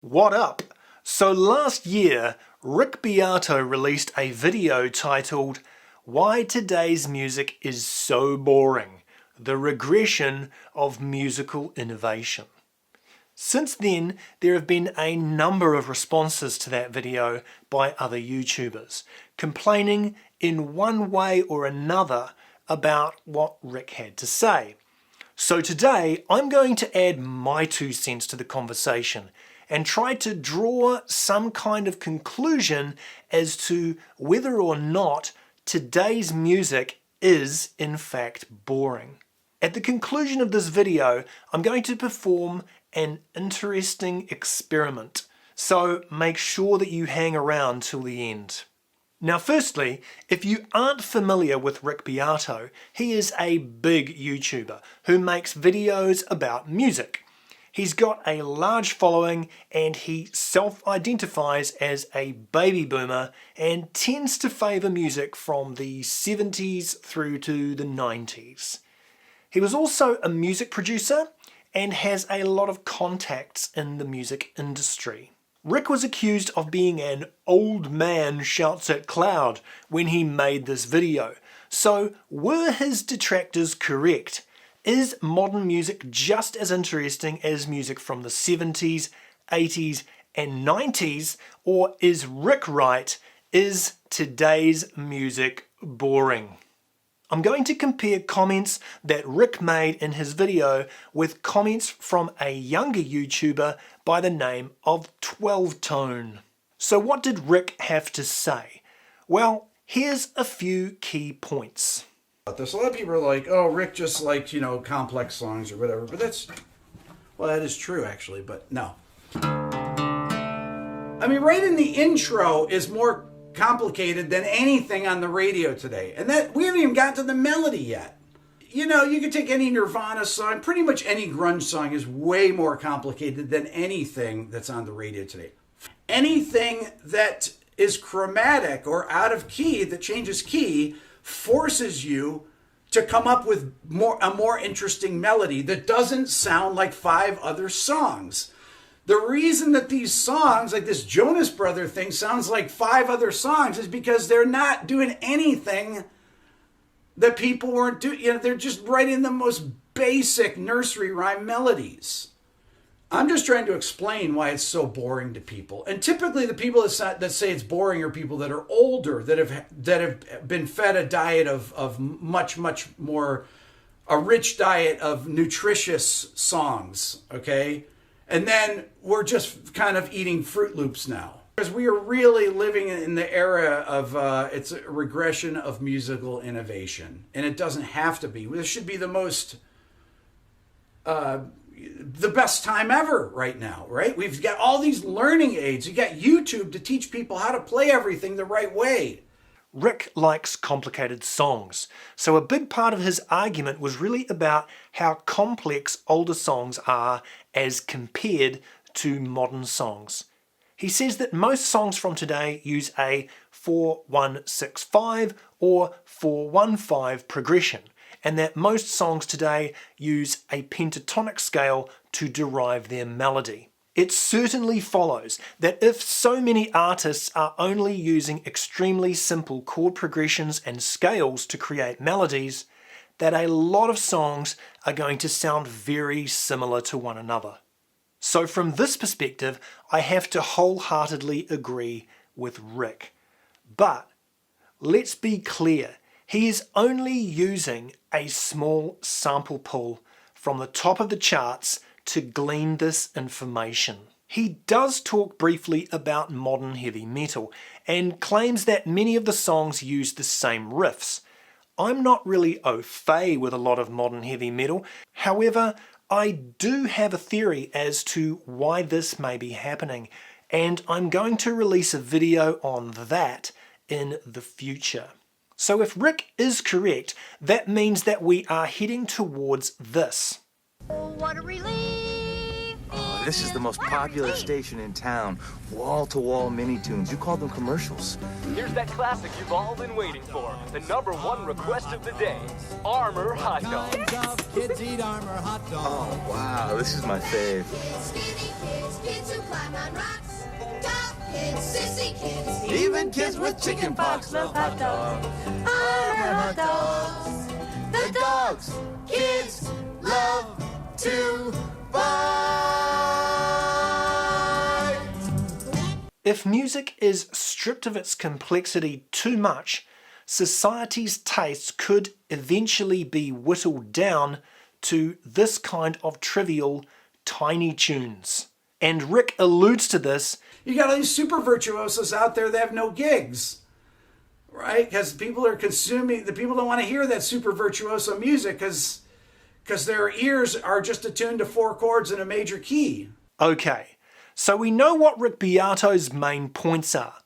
What up? So last year, Rick Beato released a video titled Why Today's Music is So Boring, the Regression of Musical Innovation. Since then, there have been a number of responses to that video by other YouTubers, complaining in one way or another about what Rick had to say. So today, I'm going to add my 2 cents to the conversation and try to draw some kind of conclusion as to whether or not today's music is in fact boring. At the conclusion of this video, I'm going to perform an interesting experiment, so make sure that you hang around till the end. Now firstly, if you aren't familiar with Rick Beato, he is a big YouTuber who makes videos about music. He's got a large following and he self-identifies as a baby boomer and tends to favour music from the 70s through to the 90s. He was also a music producer and has a lot of contacts in the music industry. Rick was accused of being an old man shouts at cloud when he made this video. So were his detractors correct? Is modern music just as interesting as music from the 70s, 80s and 90s? Or is Rick right? Is today's music boring? I'm going to compare comments that Rick made in his video with comments from a younger YouTuber by the name of 12 Tone. So what did Rick have to say? Well, here's a few key points. This. A lot of people are like, oh, Rick just likes, complex songs or whatever. But that is true actually, but no. I mean, right in the intro is more complicated than anything on the radio today. And that we haven't even gotten to the melody yet. You can take any Nirvana song, pretty much any grunge song is way more complicated than anything that's on the radio today. Anything that is chromatic or out of key, that changes key, forces you to come up with a more interesting melody that doesn't sound like 5 other songs. The reason that these songs, like this Jonas Brother thing, sounds like 5 other songs is because they're not doing anything that people weren't doing. They're just writing the most basic nursery rhyme melodies. I'm just trying to explain why it's so boring to people. And typically the people that say it's boring are people that are older, that have been fed a diet of much more, a rich diet of nutritious songs, okay? And then we're just kind of eating Fruit Loops now. Because we are really living in the era of, it's a regression of musical innovation. And it doesn't have to be. This should be the most, the best time ever right now, right? We've got all these learning aids. You got YouTube to teach people how to play everything the right way. Rick likes complicated songs, so a big part of his argument was really about how complex older songs are as compared to modern songs. He says that most songs from today use a 4-1-6-5 or 4-1-5 progression, and that most songs today use a pentatonic scale to derive their melody. It certainly follows that if so many artists are only using extremely simple chord progressions and scales to create melodies, that a lot of songs are going to sound very similar to one another. So from this perspective, I have to wholeheartedly agree with Rick. But let's be clear, he is only using a small sample pool from the top of the charts to glean this information. He does talk briefly about modern heavy metal and claims that many of the songs use the same riffs. I'm not really au fait with a lot of modern heavy metal, however, I do have a theory as to why this may be happening, and I'm going to release a video on that in the future. So if Rick is correct, that means that we are heading towards this. Oh, what a relief! This is the most popular station in town. Wall-to-wall mini-tunes. You call them commercials. Here's that classic you've all been waiting for. The #1 request of the day. Armor hot dog. Kids eat Armor hot dog. Oh, wow. This is my fave. Skinny kids, kids who climb on rocks, tall kids, sissy kids, Even kids with chicken pox love hot dogs. Armor hot dogs. The dogs kids love to buy. If music is stripped of its complexity too much, society's tastes could eventually be whittled down to this kind of trivial tiny tunes. And Rick alludes to this. You got all these super virtuosos out there that have no gigs, right? Because people are consuming, the people don't want to hear that super virtuoso music because their ears are just attuned to 4 chords in a major key. Okay, so we know what Rick Beato's main points are.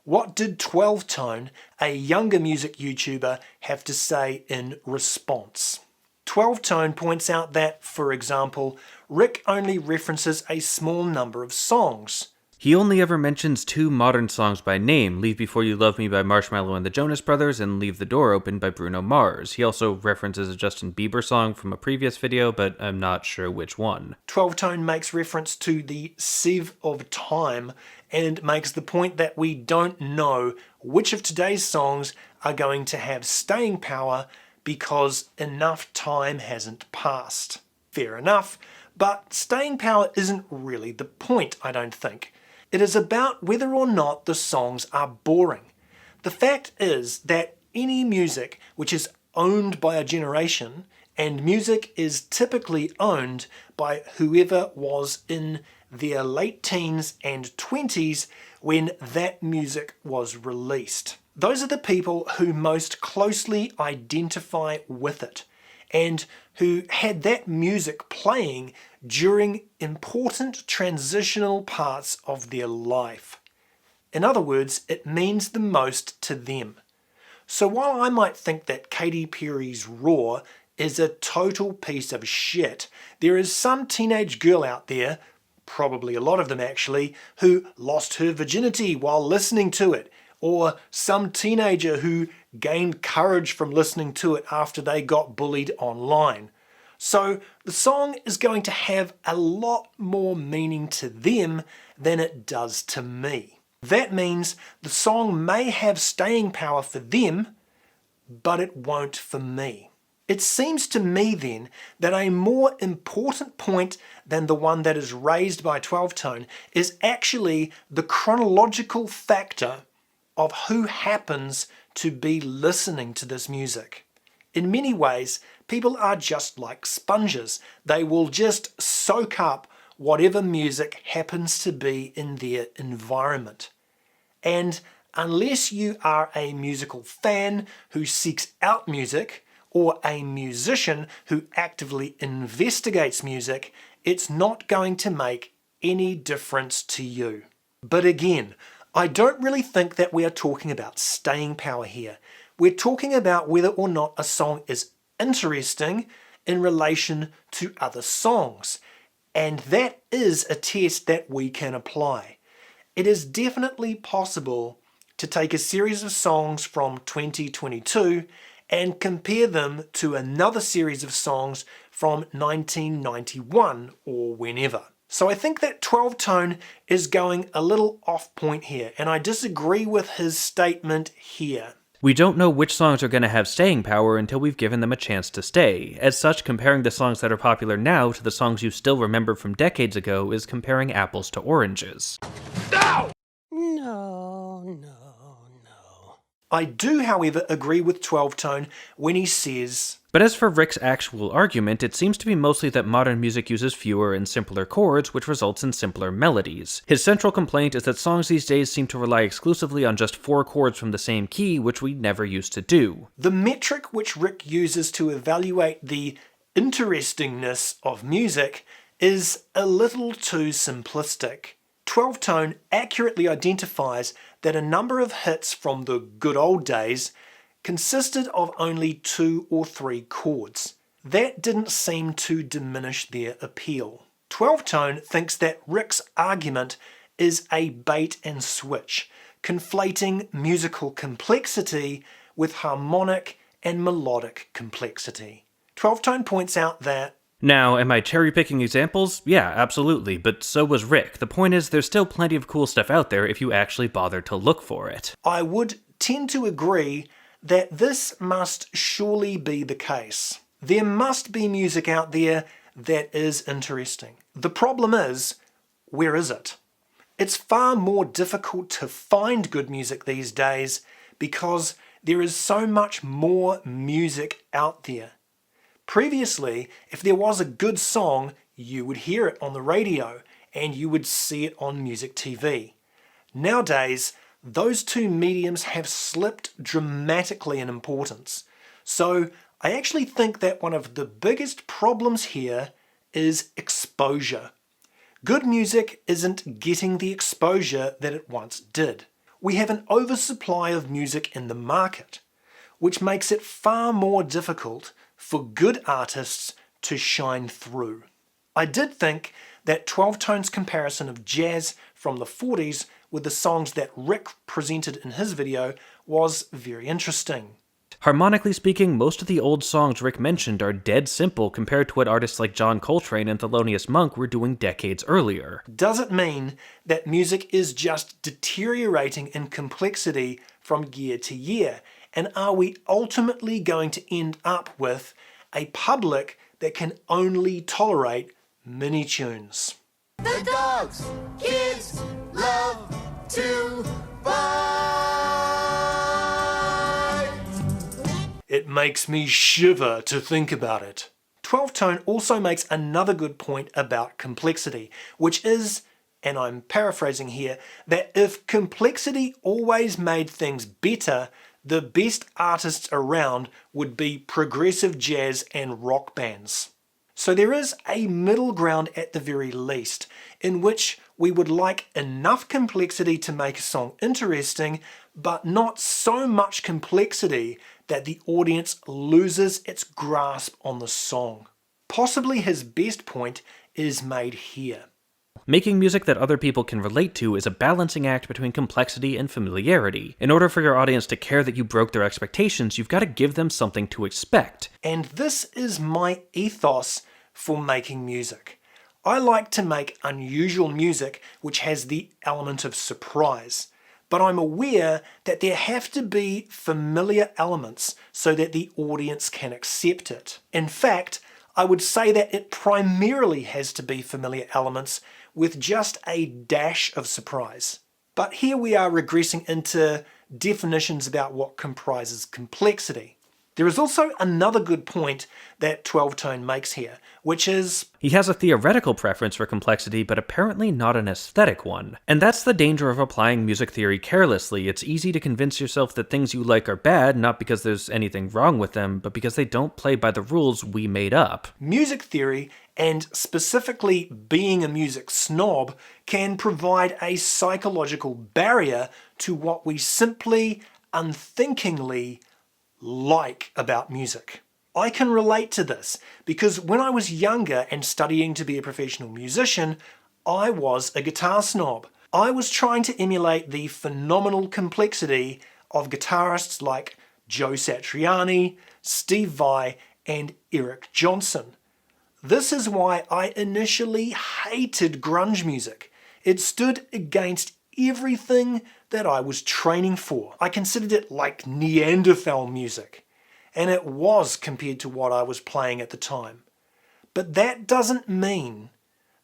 What did 12 Tone, a younger music YouTuber, have to say in response? 12 Tone points out that, for example, Rick only references a small number of songs. He only ever mentions 2 modern songs by name, Leave Before You Love Me by Marshmello and the Jonas Brothers and Leave the Door Open by Bruno Mars. He also references a Justin Bieber song from a previous video, but I'm not sure which one. 12 Tone makes reference to the sieve of time and makes the point that we don't know which of today's songs are going to have staying power because enough time hasn't passed. Fair enough, but staying power isn't really the point, I don't think. It is about whether or not the songs are boring. The fact is that any music which is owned by a generation, and music is typically owned by whoever was in their late teens and 20s when that music was released. Those are the people who most closely identify with it and who had that music playing during important transitional parts of their life. In other words, it means the most to them. So while I might think that Katy Perry's Raw is a total piece of shit, there is some teenage girl out there, probably a lot of them actually, who lost her virginity while listening to it, or some teenager who gained courage from listening to it after they got bullied online. So the song is going to have a lot more meaning to them than it does to me. That means the song may have staying power for them, but it won't for me. It seems to me then that a more important point than the one that is raised by 12 Tone is actually the chronological factor of who happens to be listening to this music. In many ways, people are just like sponges. They will just soak up whatever music happens to be in their environment. And unless you are a musical fan who seeks out music, or a musician who actively investigates music, it's not going to make any difference to you. But again, I don't really think that we are talking about staying power here. We're talking about whether or not a song is interesting in relation to other songs. And that is a test that we can apply. It is definitely possible to take a series of songs from 2022 and compare them to another series of songs from 1991 or whenever. So I think that 12 Tone is going a little off point here, and I disagree with his statement here. We don't know which songs are going to have staying power until we've given them a chance to stay. As such, comparing the songs that are popular now to the songs you still remember from decades ago is comparing apples to oranges. No. I do, however, agree with 12 Tone when he says, But as for Rick's actual argument, it seems to be mostly that modern music uses fewer and simpler chords, which results in simpler melodies. His central complaint is that songs these days seem to rely exclusively on just 4 chords from the same key, which we never used to do. the metric which Rick uses to evaluate the interestingness of music is a little too simplistic. 12 Tone accurately identifies that a number of hits from the good old days consisted of only 2 or 3 chords. That didn't seem to diminish their appeal. 12 Tone thinks that Rick's argument is a bait and switch, conflating musical complexity with harmonic and melodic complexity. 12 Tone points out that Now, am I cherry-picking examples? Yeah, absolutely, but so was Rick. The point is, there's still plenty of cool stuff out there if you actually bother to look for it. I would tend to agree that this must surely be the case. There must be music out there that is interesting. The problem is, where is it? It's far more difficult to find good music these days because there is so much more music out there. Previously, if there was a good song, you would hear it on the radio and you would see it on music TV. Nowadays, those two mediums have slipped dramatically in importance. So I actually think that one of the biggest problems here is exposure. Good music isn't getting the exposure that it once did. We have an oversupply of music in the market, which makes it far more difficult for good artists to shine through. I did think that 12 Tone's comparison of jazz from the 40s with the songs that Rick presented in his video was very interesting. Harmonically speaking, most of the old songs Rick mentioned are dead simple compared to what artists like John Coltrane and Thelonious Monk were doing decades earlier. Does it mean that music is just deteriorating in complexity from year to year? And are we ultimately going to end up with a public that can only tolerate mini tunes? The dogs, kids, love to bite. It makes me shiver to think about it. 12 Tone also makes another good point about complexity, which is, and I'm paraphrasing here, that if complexity always made things better, the best artists around would be progressive jazz and rock bands. So there is a middle ground at the very least, in which we would like enough complexity to make a song interesting, but not so much complexity that the audience loses its grasp on the song. Possibly his best point is made here. Making music that other people can relate to is a balancing act between complexity and familiarity. In order for your audience to care that you broke their expectations, you've got to give them something to expect. And this is my ethos for making music. I like to make unusual music which has the element of surprise, but I'm aware that there have to be familiar elements so that the audience can accept it. In fact, I would say that it primarily has to be familiar elements with just a dash of surprise. But here we are regressing into definitions about what comprises complexity. There is also another good point that 12 Tone makes here, which is He has a theoretical preference for complexity, but apparently not an aesthetic one. And that's the danger of applying music theory carelessly. It's easy to convince yourself that things you like are bad, not because there's anything wrong with them, but because they don't play by the rules we made up. music theory, and specifically being a music snob, can provide a psychological barrier to what we simply, unthinkingly like about music. I can relate to this because when I was younger and studying to be a professional musician, I was a guitar snob. I was trying to emulate the phenomenal complexity of guitarists like Joe Satriani, Steve Vai, and Eric Johnson. This is why I initially hated grunge music. It stood against everything that I was training for. I considered it like Neanderthal music, and it was compared to what I was playing at the time. But that doesn't mean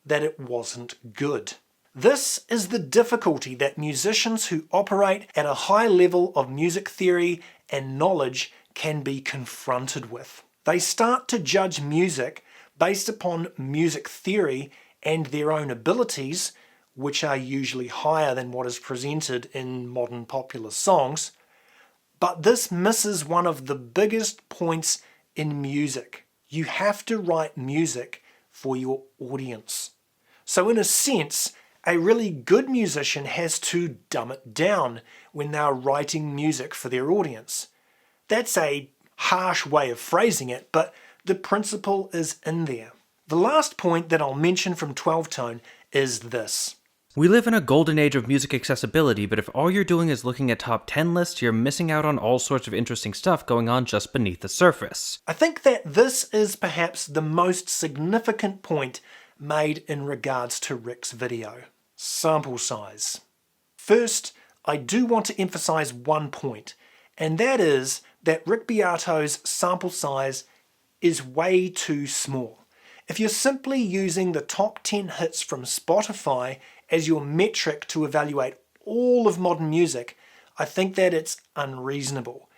that it wasn't good. This is the difficulty that musicians who operate at a high level of music theory and knowledge can be confronted with. They start to judge music based upon music theory and their own abilities, which are usually higher than what is presented in modern popular songs. But this misses one of the biggest points in music. You have to write music for your audience. So in a sense, a really good musician has to dumb it down when they're writing music for their audience. That's a harsh way of phrasing it, but the principle is in there. The last point that I'll mention from 12 Tone is this. We live in a golden age of music accessibility, but if all you're doing is looking at top 10 lists, you're missing out on all sorts of interesting stuff going on just beneath the surface. I think that this is perhaps the most significant point made in regards to Rick's video. Sample size. First, I do want to emphasize one point, and that is that Rick Beato's sample size is way too small. If you're simply using the top 10 hits from Spotify as your metric to evaluate all of modern music, I think that it's unreasonable.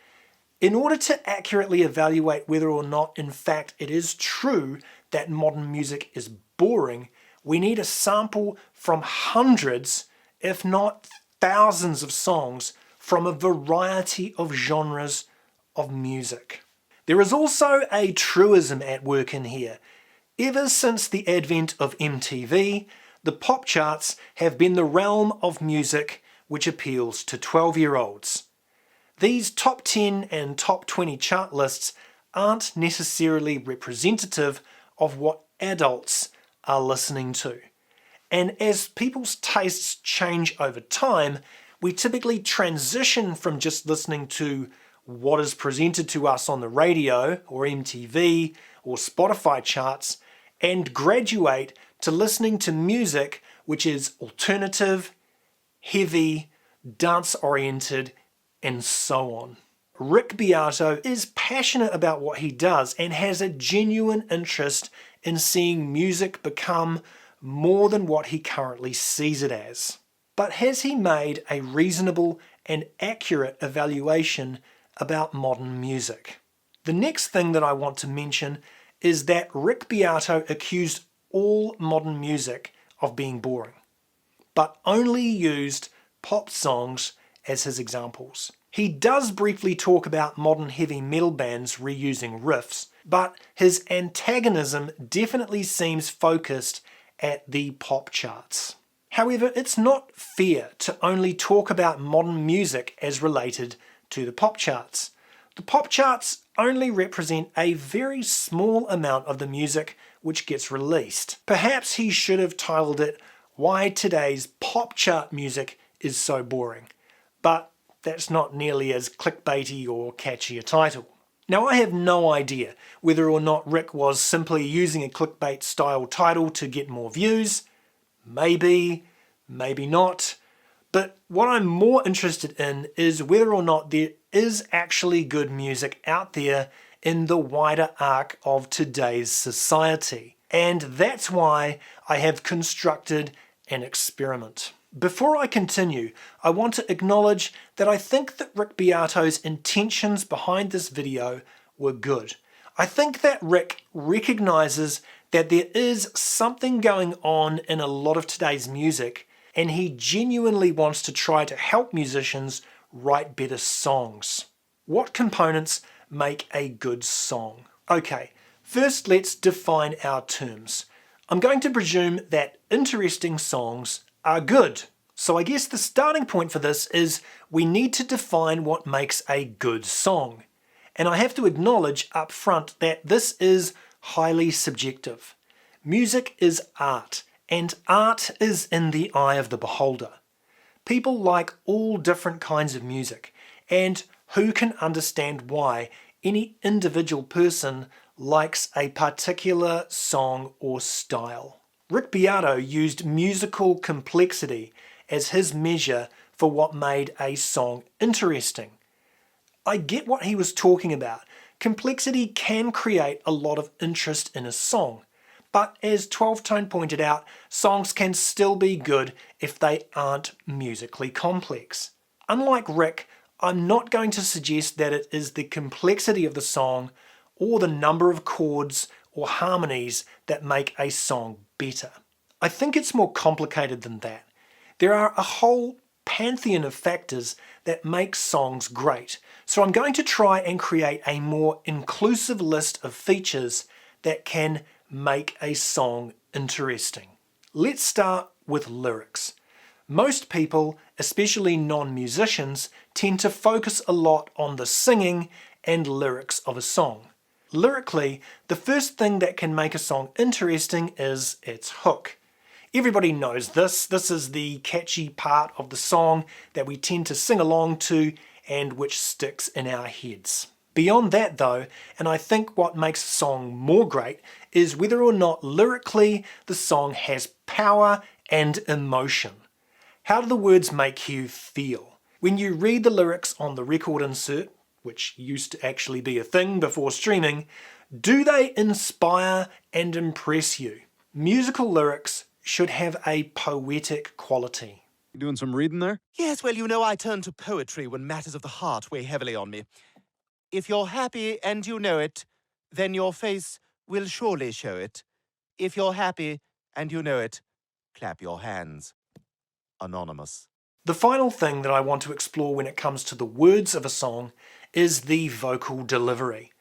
In order to accurately evaluate whether or not in fact it is true that modern music is boring, we need a sample from hundreds, if not thousands of songs from a variety of genres of music. There is also a truism at work in here. Ever since the advent of MTV, the pop charts have been the realm of music which appeals to 12-year-olds. These top 10 and top 20 chart lists aren't necessarily representative of what adults are listening to. And as people's tastes change over time, we typically transition from just listening to what is presented to us on the radio or MTV or Spotify charts and graduate to listening to music which is alternative, heavy, dance-oriented, and so on. Rick Beato is passionate about what he does and has a genuine interest in seeing music become more than what he currently sees it as. But has he made a reasonable and accurate evaluation about modern music? The next thing that I want to mention is that Rick Beato accused all modern music of being boring, but only used pop songs as his examples. He does briefly talk about modern heavy metal bands reusing riffs, but his antagonism definitely seems focused at the pop charts. However, it's not fair to only talk about modern music as related to the pop charts. The pop charts only represent a very small amount of the music which gets released. Perhaps he should have titled it "Why Today's Pop Chart Music is So Boring," but that's not nearly as clickbaity or catchy a title. Now, I have no idea whether or not Rick was simply using a clickbait style title to get more views. Maybe, maybe not. But what I'm more interested in is whether or not there is actually good music out there in the wider arc of today's society. And that's why I have constructed an experiment. Before I continue, I want to acknowledge that I think that Rick Beato's intentions behind this video were good. I think that Rick recognizes that there is something going on in a lot of today's music, and he genuinely wants to try to help musicians write better songs. What components make a good song? Okay, first let's define our terms. I'm going to presume that interesting songs are good. So I guess the starting point for this is we need to define what makes a good song. And I have to acknowledge up front that this is highly subjective. Music is art, and art is in the eye of the beholder. People like all different kinds of music, and who can understand why any individual person likes a particular song or style? Rick Beato used musical complexity as his measure for what made a song interesting. I get what he was talking about. Complexity can create a lot of interest in a song. But as 12 Tone pointed out, songs can still be good if they aren't musically complex. Unlike Rick, I'm not going to suggest that it is the complexity of the song or the number of chords or harmonies that make a song better. I think it's more complicated than that. There are a whole pantheon of factors that make songs great, so I'm going to try and create a more inclusive list of features that can make a song interesting. Let's start with lyrics. Most people, especially non-musicians, tend to focus a lot on the singing and lyrics of a song. Lyrically, the first thing that can make a song interesting is its hook. Everybody knows this. This is the catchy part of the song that we tend to sing along to and which sticks in our heads. Beyond that though, and I think what makes a song more great, is whether or not lyrically the song has power and emotion. How do the words make you feel? When you read the lyrics on the record insert, which used to actually be a thing before streaming, do they inspire and impress you? Musical lyrics should have a poetic quality. You doing some reading there? Yes, well, you know, I turn to poetry when matters of the heart weigh heavily on me. If you're happy and you know it, then your face will surely show it. If you're happy and you know it, clap your hands. Anonymous. The final thing that I want to explore when it comes to the words of a song is the vocal delivery.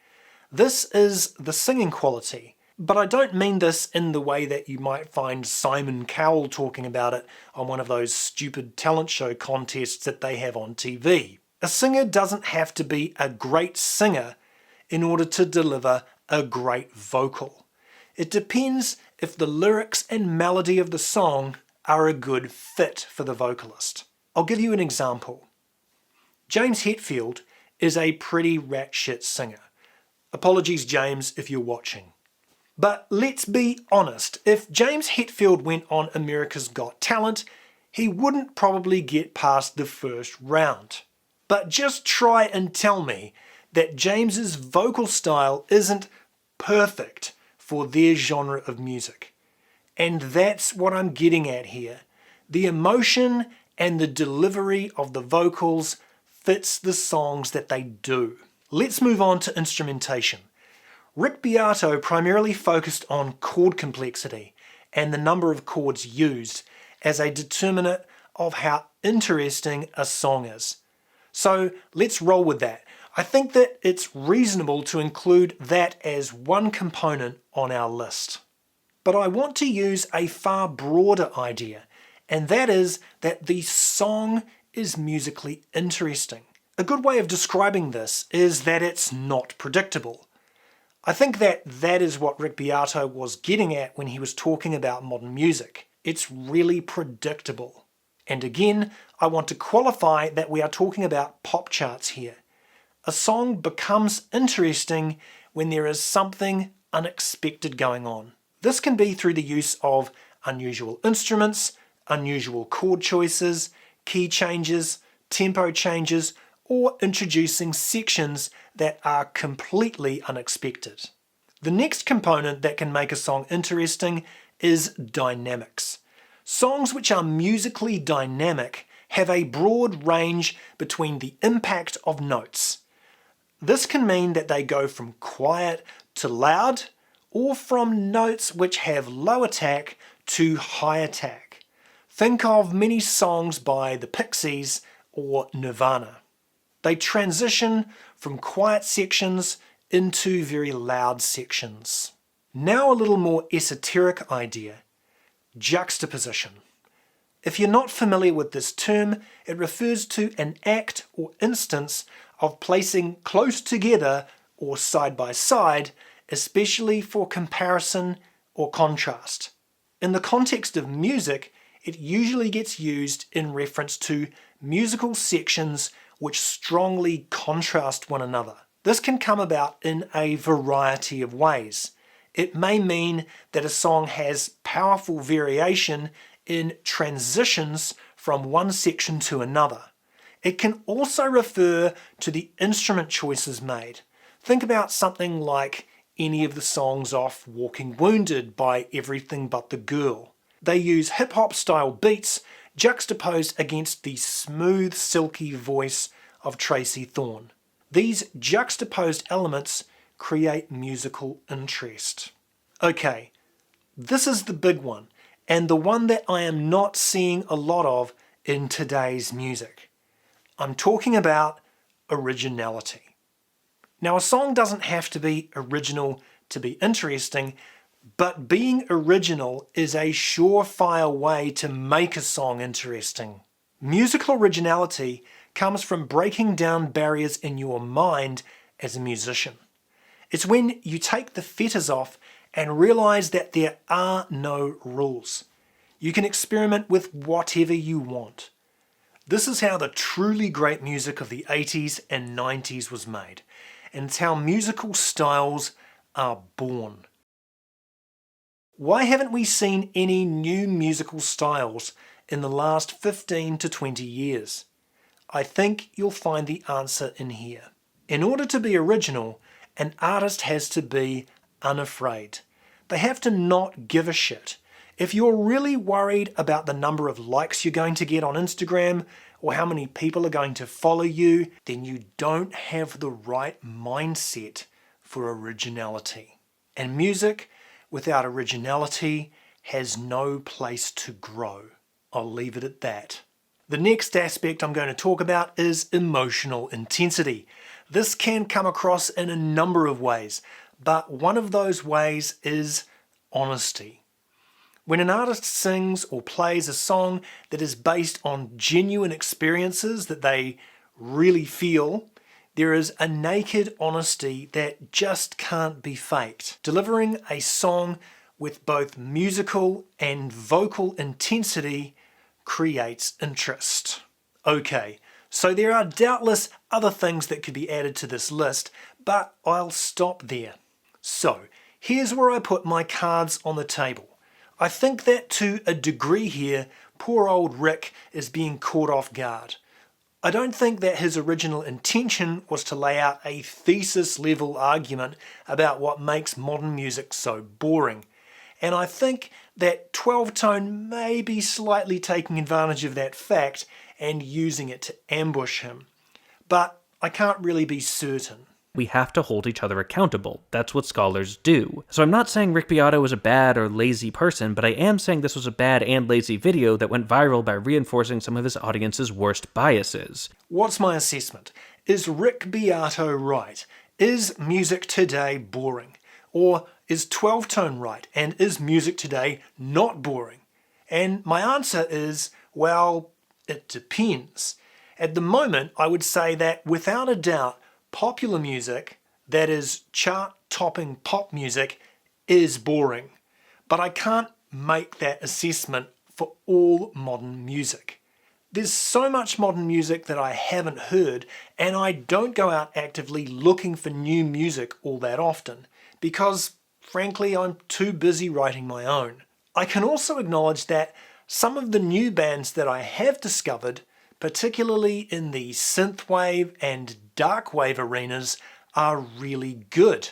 This is the singing quality, but I don't mean this in the way that you might find Simon Cowell talking about it on one of those stupid talent show contests that they have on TV. A singer doesn't have to be a great singer in order to deliver a great vocal. It depends if the lyrics and melody of the song are a good fit for the vocalist. I'll give you an example. James Hetfield is a pretty rat shit singer. Apologies, James, if you're watching. But let's be honest, if James Hetfield went on America's Got Talent, he wouldn't probably get past the first round. But just try and tell me that James's vocal style isn't perfect for their genre of music. And that's what I'm getting at here. The emotion and the delivery of the vocals fits the songs that they do. Let's move on to instrumentation. Rick Beato primarily focused on chord complexity and the number of chords used as a determinant of how interesting a song is. So let's roll with that. I think that it's reasonable to include that as one component on our list. But I want to use a far broader idea, and that is that the song is musically interesting. A good way of describing this is that it's not predictable. I think that is what Rick Beato was getting at when he was talking about modern music. It's really predictable. And again, I want to qualify that we are talking about pop charts here. A song becomes interesting when there is something unexpected going on. This can be through the use of unusual instruments, unusual chord choices, key changes, tempo changes, or introducing sections that are completely unexpected. The next component that can make a song interesting is dynamics. Songs which are musically dynamic have a broad range between the impact of notes. This can mean that they go from quiet to loud, or from notes which have low attack to high attack. Think of many songs by the Pixies or Nirvana. They transition from quiet sections into very loud sections. Now a little more esoteric idea. Juxtaposition. If you're not familiar with this term, it refers to an act or instance of placing close together or side by side, especially for comparison or contrast. In the context of music, it usually gets used in reference to musical sections which strongly contrast one another. This can come about in a variety of ways. It may mean that a song has powerful variation in transitions from one section to another. It can also refer to the instrument choices made. Think about something like any of the songs off Walking Wounded by Everything But the Girl. They use hip-hop style beats juxtaposed against the smooth, silky voice of Tracy Thorn. These juxtaposed elements create musical interest. Okay, this is the big one, and the one that I am not seeing a lot of in today's music. I'm talking about originality. Now, a song doesn't have to be original to be interesting, but being original is a surefire way to make a song interesting. Musical originality comes from breaking down barriers in your mind as a musician. It's when you take the fetters off and realize that there are no rules. You can experiment with whatever you want. This is how the truly great music of the 80s and 90s was made, and it's how musical styles are born. Why haven't we seen any new musical styles in the last 15 to 20 years? I think you'll find the answer in here. In order to be original, an artist has to be unafraid. They have to not give a shit. If you're really worried about the number of likes you're going to get on Instagram or how many people are going to follow you, then you don't have the right mindset for originality. And music without originality has no place to grow. I'll leave it at that. The next aspect I'm going to talk about is emotional intensity. This can come across in a number of ways, but one of those ways is honesty. When an artist sings or plays a song that is based on genuine experiences that they really feel, there is a naked honesty that just can't be faked. Delivering a song with both musical and vocal intensity creates interest. Okay, so there are doubtless other things that could be added to this list, but I'll stop there. So, here's where I put my cards on the table. I think that to a degree here, poor old Rick is being caught off guard. I don't think that his original intention was to lay out a thesis-level argument about what makes modern music so boring. And I think that 12-tone may be slightly taking advantage of that fact and using it to ambush him. But I can't really be certain. We have to hold each other accountable. That's what scholars do. So I'm not saying Rick Beato was a bad or lazy person, but I am saying this was a bad and lazy video that went viral by reinforcing some of his audience's worst biases. What's my assessment? Is Rick Beato right? Is music today boring? Or is 12-tone right? And is music today not boring? And my answer is, well, it depends. At the moment, I would say that without a doubt, popular music, that is chart-topping pop music, is boring. But I can't make that assessment for all modern music. There's so much modern music that I haven't heard, and I don't go out actively looking for new music all that often, because frankly I'm too busy writing my own. I can also acknowledge that some of the new bands that I have discovered, particularly in the synthwave and darkwave arenas, are really good,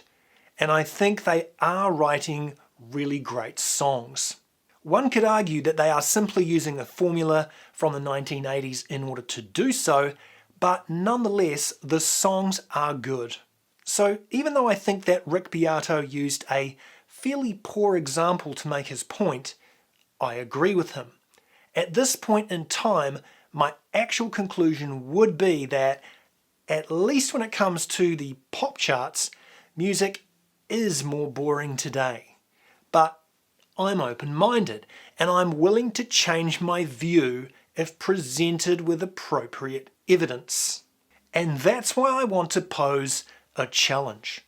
and I think they are writing really great songs. One could argue that they are simply using a formula from the 1980s in order to do so, but nonetheless the songs are good. So even though I think that Rick Beato used a fairly poor example to make his point, I agree with him. At this point in time, my actual conclusion would be that, at least when it comes to the pop charts, music is more boring today. But I'm open-minded, and I'm willing to change my view if presented with appropriate evidence. And that's why I want to pose a challenge.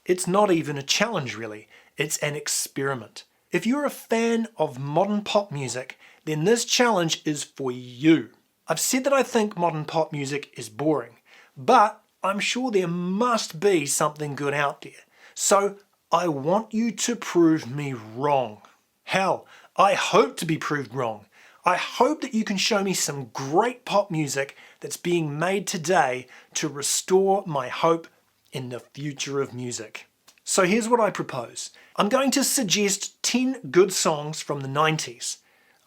It's not even a challenge really, it's an experiment. If you're a fan of modern pop music, then this challenge is for you. I've said that I think modern pop music is boring, but I'm sure there must be something good out there. So I want you to prove me wrong. Hell, I hope to be proved wrong. I hope that you can show me some great pop music that's being made today to restore my hope in the future of music. So here's what I propose. I'm going to suggest 10 good songs from the 90s.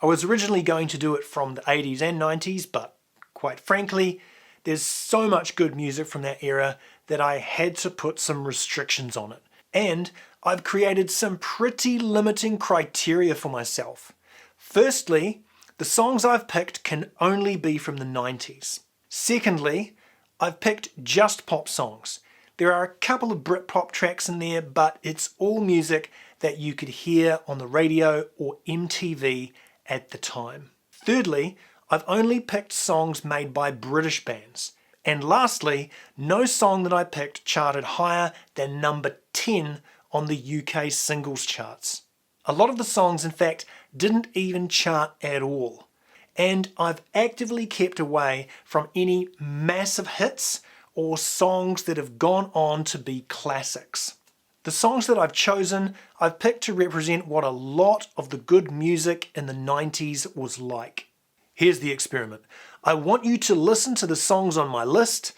I was originally going to do it from the 80s and 90s, but quite frankly, there's so much good music from that era that I had to put some restrictions on it. And I've created some pretty limiting criteria for myself. Firstly, the songs I've picked can only be from the 90s. Secondly, I've picked just pop songs. There are a couple of Britpop tracks in there, but it's all music that you could hear on the radio or MTV at the time. Thirdly, I've only picked songs made by British bands. And lastly, no song that I picked charted higher than number 10 on the UK singles charts. A lot of the songs, in fact, didn't even chart at all. And I've actively kept away from any massive hits or songs that have gone on to be classics. The songs that I've chosen, I've picked to represent what a lot of the good music in the 90s was like. Here's the experiment. I want you to listen to the songs on my list.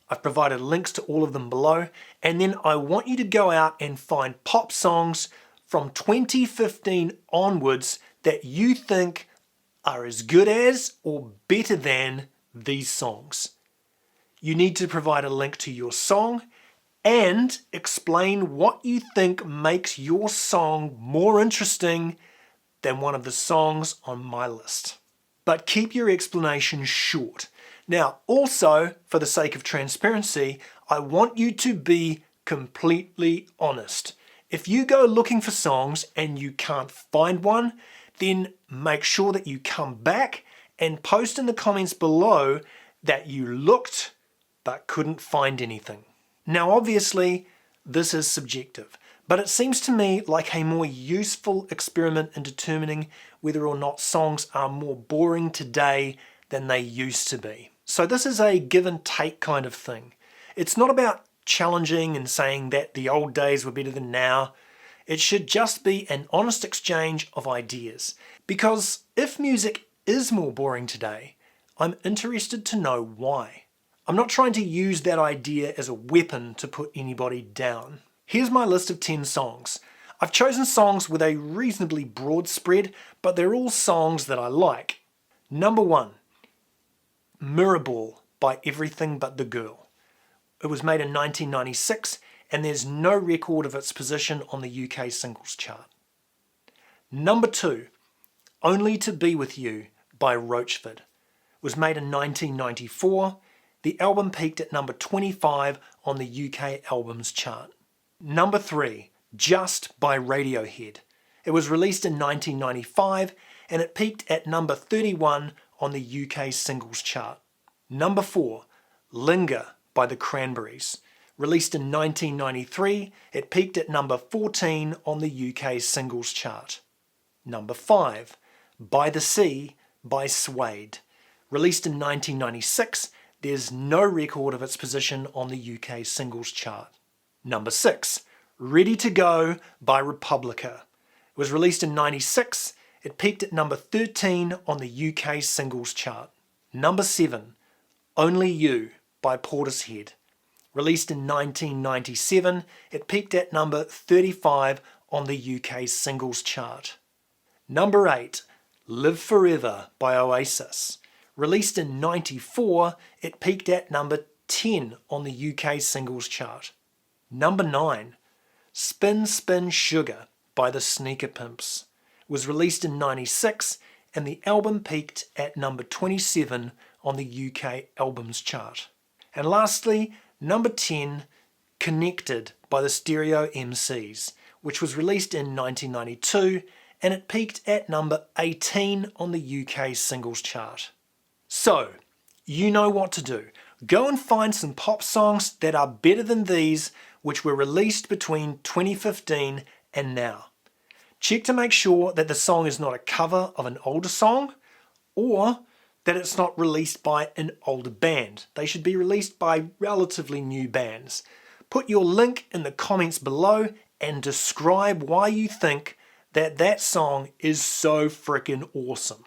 I've provided links to all of them below. And then I want you to go out and find pop songs from 2015 onwards that you think are as good as or better than these songs. You need to provide a link to your song and explain what you think makes your song more interesting than one of the songs on my list. But keep your explanation short. Now, also, for the sake of transparency, I want you to be completely honest. If you go looking for songs and you can't find one, then make sure that you come back and post in the comments below that you looked but couldn't find anything. Now, obviously, this is subjective, but it seems to me like a more useful experiment in determining whether or not songs are more boring today than they used to be. So this is a give and take kind of thing. It's not about challenging and saying that the old days were better than now. It should just be an honest exchange of ideas. Because if music is more boring today, I'm interested to know why. I'm not trying to use that idea as a weapon to put anybody down. Here's my list of 10 songs. I've chosen songs with a reasonably broad spread, but they're all songs that I like. Number 1, Mirrorball by Everything But the Girl. It was made in 1996 and there's no record of its position on the UK singles chart. Number 2, Only to Be With You by Roachford. It was made in 1994. The album peaked at number 25 on the UK albums chart. Number 3, Just by Radiohead. It was released in 1995 and it peaked at number 31 on the UK singles chart. Number 4, Linger by the Cranberries. Released in 1993, it peaked at number 14 on the UK singles chart. Number 5, By the Sea by Suede. Released in 1996, there's no record of its position on the UK singles chart. Number 6, Ready to Go by Republica. It was released in 96, it peaked at number 13 on the UK singles chart. Number 7, Only You by Portishead. Released in 1997, it peaked at number 35 on the UK singles chart. Number 8, Live Forever by Oasis. Released in 94, it peaked at number 10 on the UK singles chart. Number 9, Spin Spin Sugar by the Sneaker Pimps. It was released in 96 and the album peaked at number 27 on the UK albums chart. And lastly, number 10, Connected by the Stereo MCs, which was released in 1992 and it peaked at number 18 on the UK singles chart. So, you know what to do. Go and find some pop songs that are better than these, which were released between 2015 and now. Check to make sure that the song is not a cover of an older song, or that it's not released by an older band. They should be released by relatively new bands. Put your link in the comments below and describe why you think that that song is so frickin' awesome.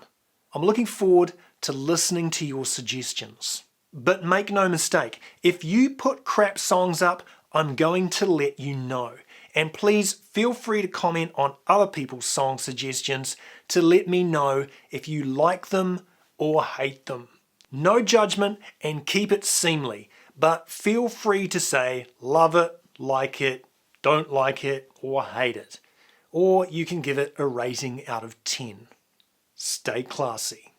I'm looking forward to listening to your suggestions. But make no mistake, if you put crap songs up, I'm going to let you know. And please feel free to comment on other people's song suggestions to let me know if you like them or hate them. No judgment and keep it seemly, but feel free to say love it, like it, don't like it, or hate it. Or you can give it a rating out of 10. Stay classy.